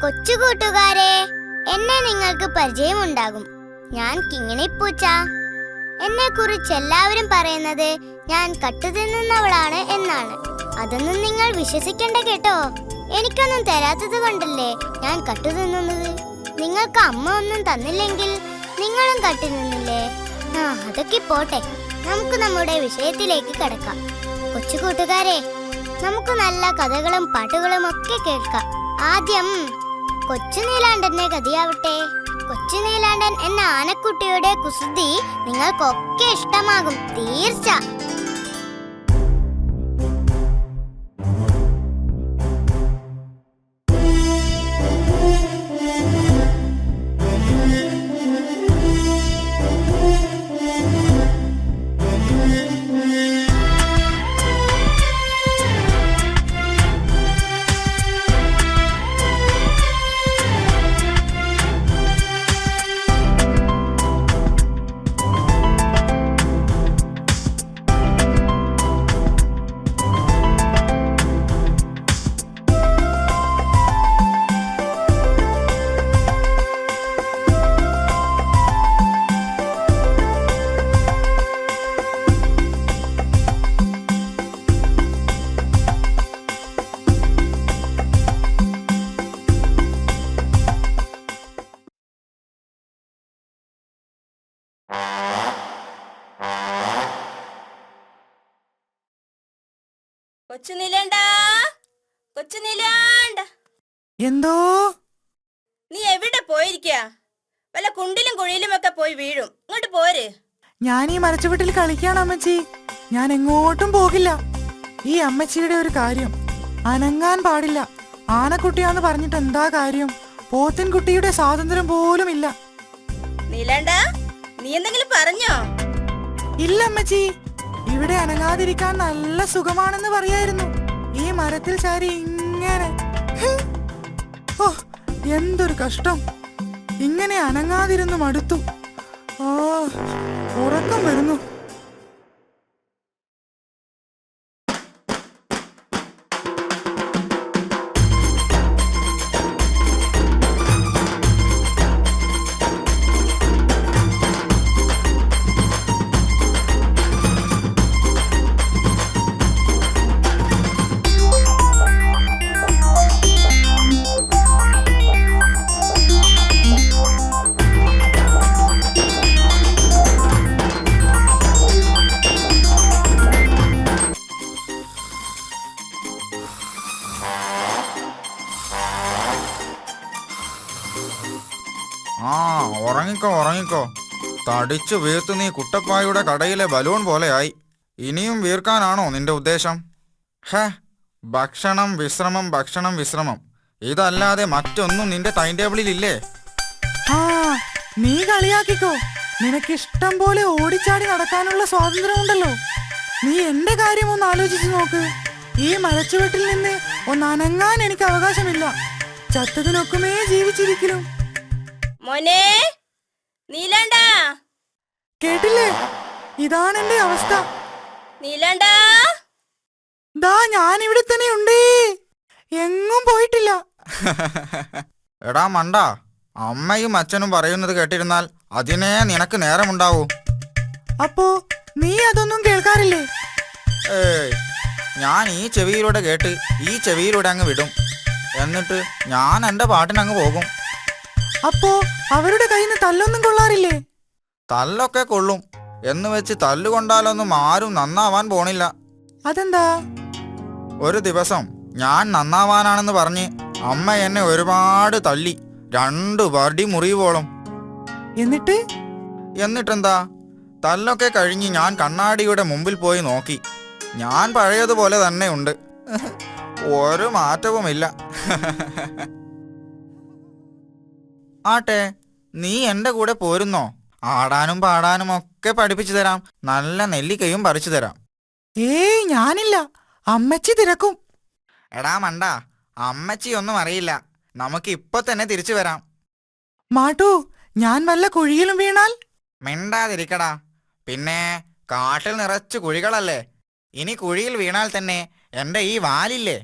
കൊച്ചു കൂട്ടുകാരെ, എന്നെ നിങ്ങൾക്ക് പരിചയമുണ്ടാകും. ഞാൻ കിങ്ങിണിപ്പൂച്ച. എന്നെ കുറിച്ച് എല്ലാവരും പറയുന്നത് ഞാൻ കട്ടുതിന്നുന്നവളാണ് എന്നാണ്. അതൊന്നും നിങ്ങൾ വിശ്വസിക്കണ്ട കേട്ടോ. എനിക്കൊന്നും തരാത്തത് കൊണ്ടല്ലേ ഞാൻ കട്ടുതിന്നുന്നത്. നിങ്ങൾക്ക് അമ്മ ഒന്നും തന്നില്ലെങ്കിൽ നിങ്ങളും കട്ടുതിന്നില്ലേ? അതൊക്കെ പോട്ടെ, നമുക്ക് നമ്മുടെ വിഷയത്തിലേക്ക് കടക്കാം. കൊച്ചു കൂട്ടുകാരെ, നമുക്ക് നല്ല കഥകളും പാട്ടുകളും ഒക്കെ കേൾക്കാം. ആദ്യം കൊച്ചു നീലാണ്ടന്റെ കഥയാവട്ടെ. കൊച്ചു നീലാണ്ടൻ എന്ന ആനക്കുട്ടിയുടെ കുസൃതി നിങ്ങൾക്കൊക്കെ ഇഷ്ടമാകും, തീർച്ച. എന്തോ നീ എവിടെ പോയിരിക്ക? വല്ല കുണ്ടിലും കുഴിയിലും ഒക്കെ പോയി വീഴും. ഇങ്ങോട്ട് പോര്. ഞാൻ ഈ മരച്ചുവട്ടിൽ കളിക്കാണ് അമ്മച്ചി. ഞാൻ എങ്ങോട്ടും പോകില്ല. ഈ അമ്മച്ചിയുടെ ഒരു കാര്യം, അനങ്ങാൻ പാടില്ല. ആനക്കുട്ടിയാന്ന് പറഞ്ഞിട്ട് എന്താ കാര്യം? പോത്തിൻകുട്ടിയുടെ സ്വാതന്ത്ര്യം പോലും ഇല്ല. നീലാണ്ട, നീ എന്തെങ്കിലും പറഞ്ഞോ? ഇല്ല അമ്മച്ചി, ഇവിടെ അനങ്ങാതിരിക്കാൻ നല്ല സുഖമാണെന്ന് പറയായിരുന്നു. ഈ മരത്തിൽ ചാരി ഇങ്ങനെ. ഓ, എന്തൊരു കഷ്ടം. ഇങ്ങനെ അനങ്ങാതിരുന്നു മടുത്തു. ഉറക്കം വരുന്നു. ഉറങ്ങിക്കോ. തടിച്ചു വീർത്ത് നീ കുട്ടപ്പായുടെ കടയിലെ ബലൂൺ പോലെയായി. ഇനിയും വീർക്കാനാണോ നിന്റെ ഉദ്ദേശം? ഭക്ഷണം വിശ്രമം ഇതല്ലാതെ മറ്റൊന്നും നിന്റെ ടൈം ടേബിളിൽ ഇല്ലേ? നീ കളിയാക്കിക്കോ. നിനക്കിഷ്ടം പോലെ ഓടിച്ചാടി നടക്കാനുള്ള സ്വാതന്ത്ര്യമുണ്ടല്ലോ. നീ എന്റെ കാര്യം ഒന്ന് ആലോചിച്ചു നോക്ക്. ഈ മരച്ചുവട്ടിൽ നിന്ന് ഒന്ന് അനങ്ങാൻ എനിക്ക് അവകാശമില്ല. ചത്തതിനൊക്കുമേ ജീവിച്ചിരിക്കലും. മോനെ നീലാണ്ട, കേട്ടില്ലേ? ഇതാണ് എന്റെ അവസ്ഥ. നീലാണ്ട, ദാ ഞാൻ ഇവിടെ തന്നെ ഉണ്ടേ, എങ്ങും പോയിട്ടില്ല. എടാ മണ്ട, അമ്മയും അച്ഛനും പറയുന്നത് കേട്ടിരുന്നാൽ അതിനേ നിനക്ക് നേരമുണ്ടാവൂ. അപ്പോ നീ അതൊന്നും കേൾക്കാറില്ലേ? ഞാൻ ഈ ചെവിയിലൂടെ കേട്ട് ഈ ചെവിയിലൂടെ അങ്ങ് വിടും. എന്നിട്ട് ഞാൻ എന്റെ പാട്ടിനങ്ങ് പോകും. അപ്പോ അവരുടെ കയ്യിൽ നിന്ന് തല്ലൊന്നും കൊള്ളാറില്ലേ? തല്ലൊക്കെ കൊള്ളും എന്ന് വെച്ച് തല്ലുകൊണ്ടാലൊന്നും ആരും നന്നാവാൻ പോണില്ല. അതെന്താ? ഒരു ദിവസം ഞാൻ നന്നാവാനാണെന്ന് പറഞ്ഞ് അമ്മ എന്നെ ഒരുപാട് തല്ലി, 2 വടി മുറിവോളം. എന്നിട്ടെന്താ? തല്ലൊക്കെ കഴിഞ്ഞ് ഞാൻ കണ്ണാടിയുടെ മുമ്പിൽ പോയി നോക്കി. ഞാൻ പഴയതുപോലെ തന്നെ ഉണ്ട്. ഒരു മാറ്റവുമില്ല. ആട്ടെ, നീ എന്റെ കൂടെ പോരുന്നോ? ആടാനും പാടാനും ഒക്കെ പഠിപ്പിച്ചു തരാം. നല്ല നെല്ലിക്കയും പറിച്ചു തരാം. ഞാനില്ല, അമ്മച്ചി തിരക്കും. എടാ മണ്ട, അമ്മച്ചി ഒന്നും അറിയില്ല. നമുക്ക് ഇപ്പൊ തന്നെ തിരിച്ചു വരാം. മാട്ടു, ഞാൻ വല്ല കുഴിയിലും വീണാൽ? മിണ്ടാതിരിക്കടാ. പിന്നെ കാട്ടിൽ നിറച്ചു കുഴികളല്ലേ. ഇനി കുഴിയിൽ വീണാൽ തന്നെ എന്റെ ഈ വാലില്ലേ.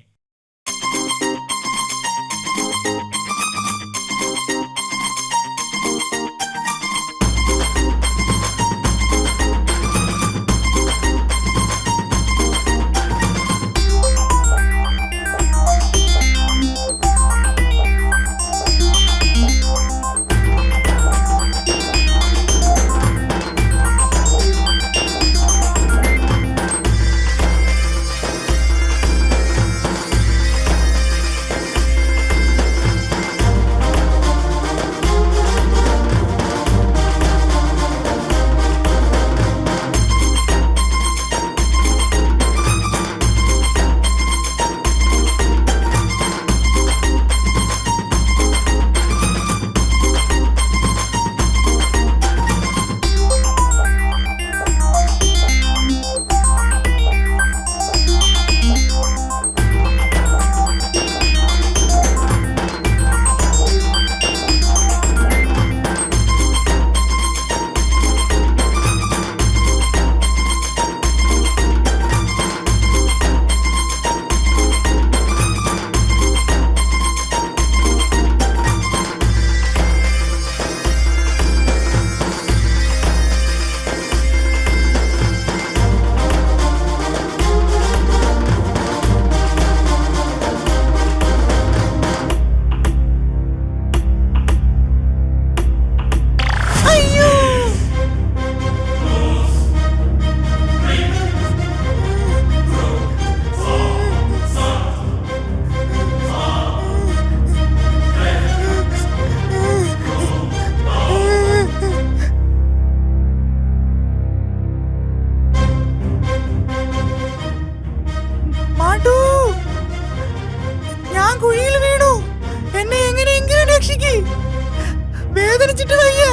വേദനിച്ചിട്ട് വയ്യ.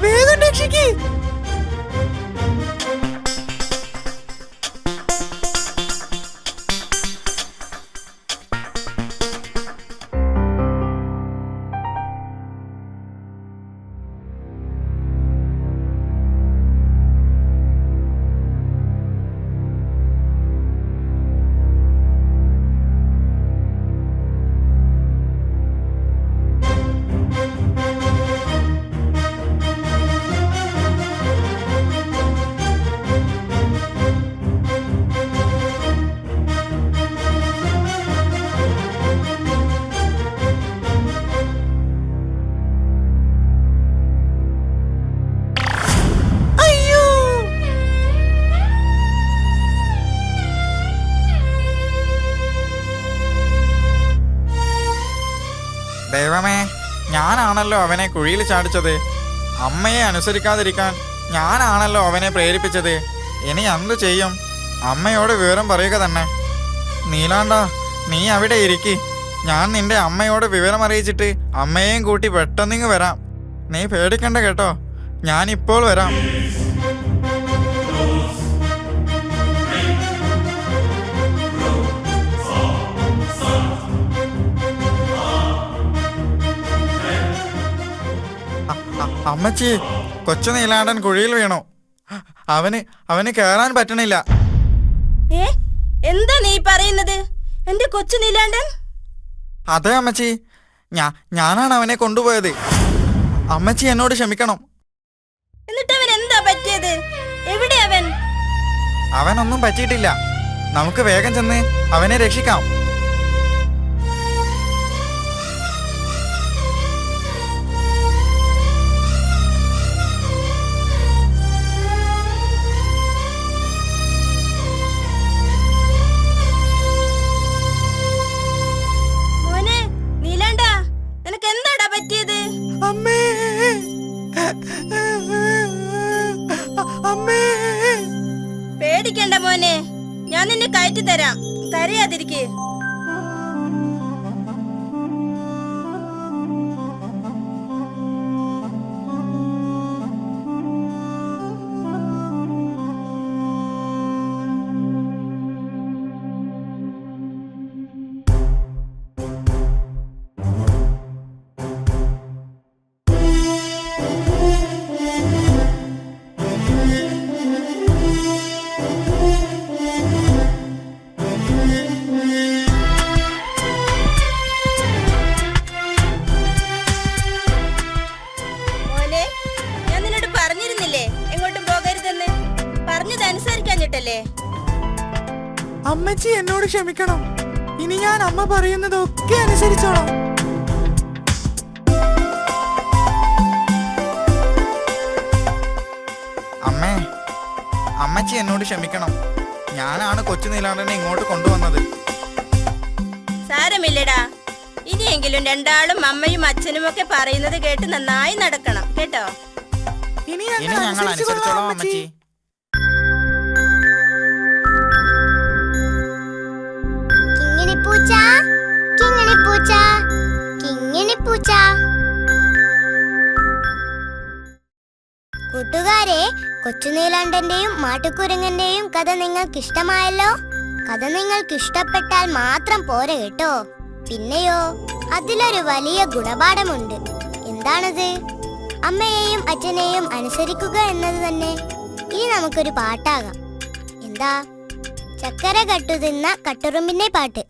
വേഗം രക്ഷിക്ക്. ദൈവമേ, ഞാനാണല്ലോ അവനെ കുഴിയിൽ ചാടിച്ചത്. അമ്മയെ അനുസരിക്കാതിരിക്കാൻ ഞാനാണല്ലോ അവനെ പ്രേരിപ്പിച്ചത്. ഇനി എന്തു ചെയ്യും? അമ്മയോട് വിവരം പറയുക തന്നെ. നീലാണ്ട, നീ അവിടെ ഇരിക്കി. ഞാൻ നിന്റെ അമ്മയോട് വിവരം അറിയിച്ചിട്ട് അമ്മയെയും കൂട്ടി പെട്ടെന്നിങ്ങ് വരാം. നീ പേടിക്കണ്ട കേട്ടോ, ഞാനിപ്പോൾ വരാം. അമ്മച്ചി, കൊച്ചു നീലാണ്ടൻ കുഴിയിൽ വീണു. അവന് കേറാൻ പറ്റണില്ല. എന്താ നീ പറയുന്നത്? എന്റെ കൊച്ചു നീലാണ്ടൻ? അതെ അമ്മച്ചി, ഞാനാണ് അവനെ കൊണ്ടുപോയത്. അമ്മച്ചി എന്നോട് ക്ഷമിക്കണം. എന്നിട്ട് അവൻ എന്താ പറ്റിയത്? എവിടെ അവൻ? അവനൊന്നും പറ്റിയിട്ടില്ല. നമുക്ക് വേഗം ചെന്ന് അവനെ രക്ഷിക്കാം. പേടിക്കണ്ട മോനെ, ഞാൻ നിന്നെ കയറ്റി തരാം. കരയാതിരിക്കേ. അമ്മച്ചി എന്നോട് ക്ഷമിക്കണം. ഇനി ഞാൻ അമ്മ പറയുന്നതൊക്കെ അനുസരിച്ചോളാം. അമ്മേ, അമ്മച്ചി എന്നോട് ക്ഷമിക്കണം. ഞാനാണ് കൊച്ചു നീലാണ്ടനെ ഇങ്ങോട്ട് കൊണ്ടുവന്നത്. സാരമില്ലടാ, ഇനിയെങ്കിലും രണ്ടാളും അമ്മയും അച്ഛനും ഒക്കെ പറയുന്നത് കേട്ട് നന്നായി നടക്കണം കേട്ടോ. ഇനി ഞങ്ങൾ അനുസരിച്ചോളാം അമ്മച്ചി. കൂട്ടുകാരെ, കൊച്ചുനീലാണ്ടന്റെയും മാട്ടുകുരങ്ങന്റെയും കഥ നിങ്ങൾക്ക് ഇഷ്ടമായല്ലോ. കഥ നിങ്ങൾക്ക് ഇഷ്ടപ്പെട്ടാൽ മാത്രം പോരെ കേട്ടോ. പിന്നെയോ, അതിലൊരു വലിയ ഗുണപാഠമുണ്ട്. എന്താണത്? അമ്മയെയും അച്ഛനെയും അനുസരിക്കുക എന്നത് തന്നെ. ഇനി നമുക്കൊരു പാട്ടാകാം. എന്താ? ചക്കര കട്ടുതിന്ന കട്ടുറുമ്പിന്റെ പാട്ട്.